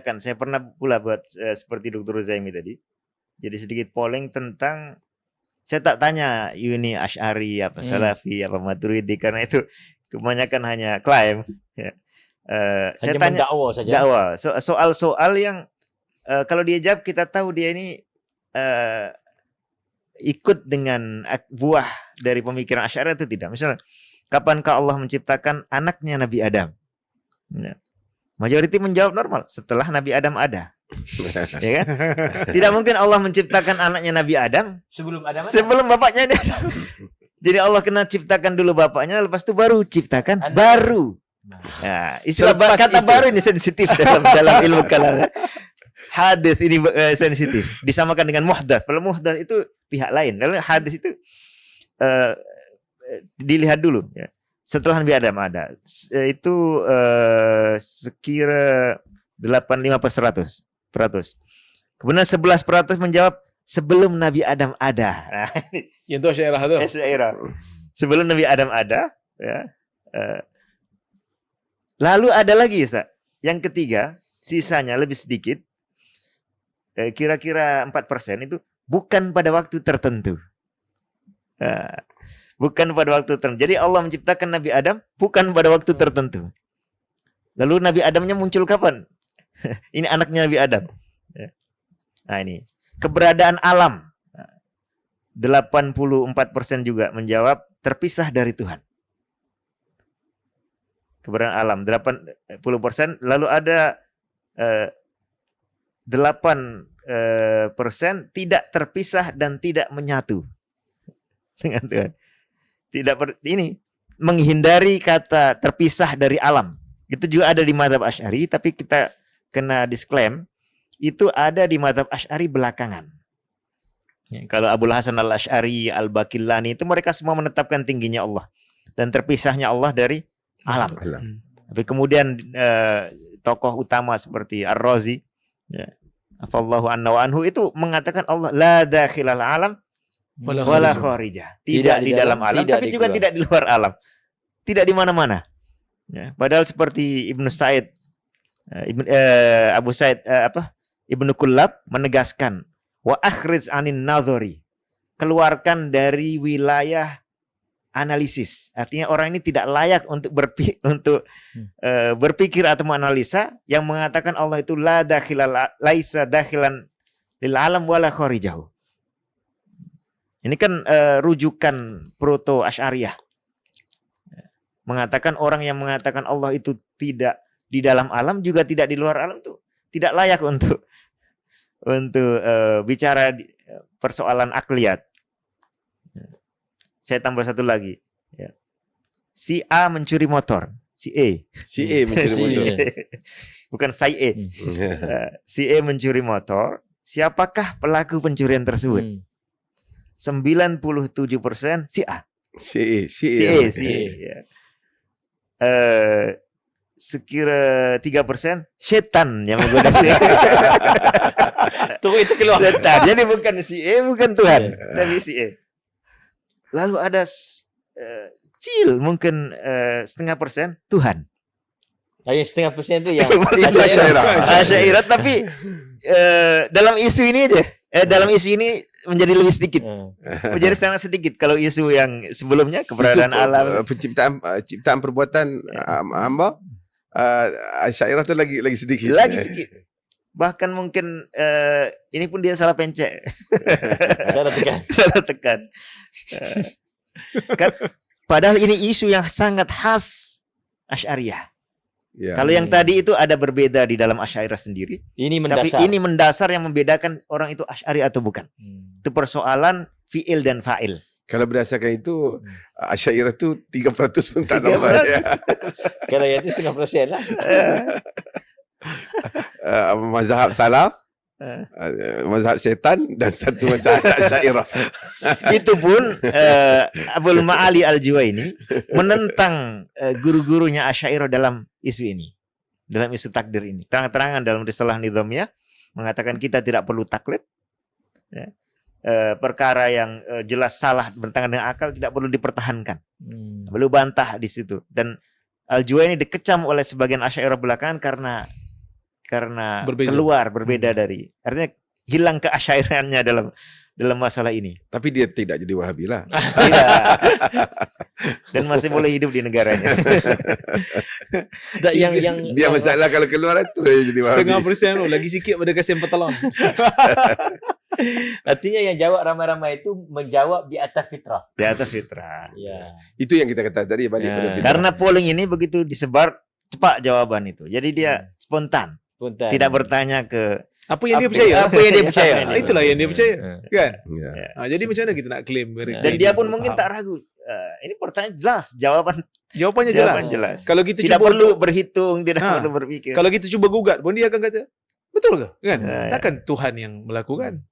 Kan saya pernah pula buat seperti Dr. Zaimi tadi. Jadi sedikit polling tentang, saya tak tanya ini Asy'ari apa Salafi apa Maturidi karena itu kebanyakan hanya klaim ya. Saya tanya mendakwa saja. Dakwah. Soal-soal yang kalau dia jawab kita tahu dia ini ikut dengan buah dari pemikiran Asy'ari atau tidak. Misalnya, kapankah Allah menciptakan anaknya Nabi Adam? Ya. Majority menjawab normal, setelah Nabi Adam ada. Ya kan? Tidak mungkin Allah menciptakan anaknya Nabi Adam sebelum bapaknya ini ada. Jadi Allah kena ciptakan dulu bapaknya, lepas itu baru ciptakan baru. Nah, istilah kata itu. Baru ini sensitif dalam ilmu kalam. Hadis ini sensitif, disamakan dengan muhdats. Kalau muhdats itu pihak lain. Kalau hadis itu dilihat dulu ya. Setelah Nabi Adam ada, itu sekira 85%. Kemudian 11% menjawab sebelum Nabi Adam ada. Nah, itu Asy'ariyah itu. Asy'ariyah. Sebelum Nabi Adam ada, ya. Lalu ada lagi, Ustaz. Yang ketiga, sisanya lebih sedikit. Kira-kira 4% itu bukan pada waktu tertentu. Bukan pada waktu tertentu. Jadi Allah menciptakan Nabi Adam bukan pada waktu tertentu. Lalu Nabi Adamnya muncul kapan? Ini anaknya Nabi Adam. Nah ini. Keberadaan alam. 84% juga menjawab terpisah dari Tuhan. Keberadaan alam. 80%. Lalu ada 8% tidak terpisah dan tidak menyatu dengan Tuhan. Ini menghindari kata terpisah dari alam. Itu juga ada di mazhab Asy'ari, tapi kita kena disclaim itu ada di mazhab Asy'ari belakangan. Ya, kalau Abul Hasan Al-Asy'ari, Al-Baqillani itu mereka semua menetapkan tingginya Allah dan terpisahnya Allah dari alam. Tapi kemudian tokoh utama seperti Ar-Razi, ya, afallahu anna wa anhu itu mengatakan Allah la dakhilal alam wala kharijah. Tidak di dalam alam, tapi juga tidak di luar alam. Tidak di mana-mana. Ya, padahal seperti Ibnu Sa'id, Abu Sa'id Ibnu Kullab menegaskan wa akhrij anin nadhari. Keluarkan dari wilayah analisis. Artinya orang ini tidak layak untuk berpikir atau menganalisa yang mengatakan Allah itu la dakhilal laisa dakhilan lil alam wala kharijahu. Ini kan rujukan proto Asy'ariyah. Mengatakan orang yang mengatakan Allah itu tidak di dalam alam juga tidak di luar alam itu tidak layak untuk bicara persoalan akliyat. Saya tambah satu lagi. Ya. Si A mencuri motor. Si E mencuri motor. Bukan si E. Si E mencuri motor. Siapakah pelaku pencurian tersebut? 97% si A. Si E. Ya. Sekira 3% setan yang menggoda si E. Tunggu itu keluar. Setan. Jadi bukan si E, bukan Tuhan, tapi si E. Lalu ada kecil mungkin 0,5% Tuhan. Yang 0,5% itu yang Asy'ariyah, tapi dalam isu ini aja. Dalam isu ini menjadi lebih sedikit. Menjadi sangat sedikit. Kalau isu yang sebelumnya keberadaan alam, ciptaan perbuatan hamba, Asy'ariyah itu lagi sedikit. Lagi sedikit. Bahkan mungkin ini pun dia salah pencet. Salah tekan. Padahal ini isu yang sangat khas Asy'ariyah. Ya. Kalau yang tadi itu ada berbeda di dalam Asy'ariyah sendiri. Ini mendasar. Tapi ini mendasar yang membedakan orang itu Asy'ari atau bukan. Itu persoalan fi'il dan fa'il. Kalau berdasarkan itu Asy'ariyah itu 3% pun tak sampai. Kalau yang itu 0,5% lah. Mazhab salaf, mazhab setan dan satu mazhab Asy'ariyah. Itu pun Abul Ma'ali Al-Juwaini menentang guru-gurunya Asy'ariyah dalam isu ini. Dalam isu takdir ini. Terang-terangan dalam Risalah Nidhamiyah mengatakan kita tidak perlu taklid. Ya. Perkara yang jelas salah bertentangan dengan akal tidak perlu dipertahankan. Perlu bantah di situ. Dan Al-Juwaini dikecam oleh sebagian Asy'ariyah belakangan karena karena Berbeza. keluar berbeda dari, artinya hilang keasyairannya dalam masalah ini. Tapi dia tidak jadi Wahabi lah. Tidak. Dan masih boleh hidup di negaranya. yang Dia masalah kalau keluar itu dia jadi Wahabi. 0.5% loh, lagi sikit pada kasih 4 talon. artinya yang jawab ramai-ramai itu menjawab di atas fitrah. Di atas fitrah. Ya. Itu yang kita kata tadi balik Ya. pada fitrah. Karena polling ini begitu disebar, cepat jawaban itu. Jadi dia spontan. Spontan. Tidak bertanya ke Apa yang dia percaya? Apa yang dia percaya? Ah, itulah yang dia percaya. Kan? Ya. Jadi macam mana kita nak claim? dan dia pun mungkin tak ragu. Ini pertanyaan jelas, Jawapannya jawaban jelas. jelas. Kalau kita Tidak cuba perlu berhitung, tidak Ha. perlu berpikir. kalau kita cuba gugat pun dia akan kata, betul ke? Kan? Ya, ya. Takkan Tuhan yang melakukan?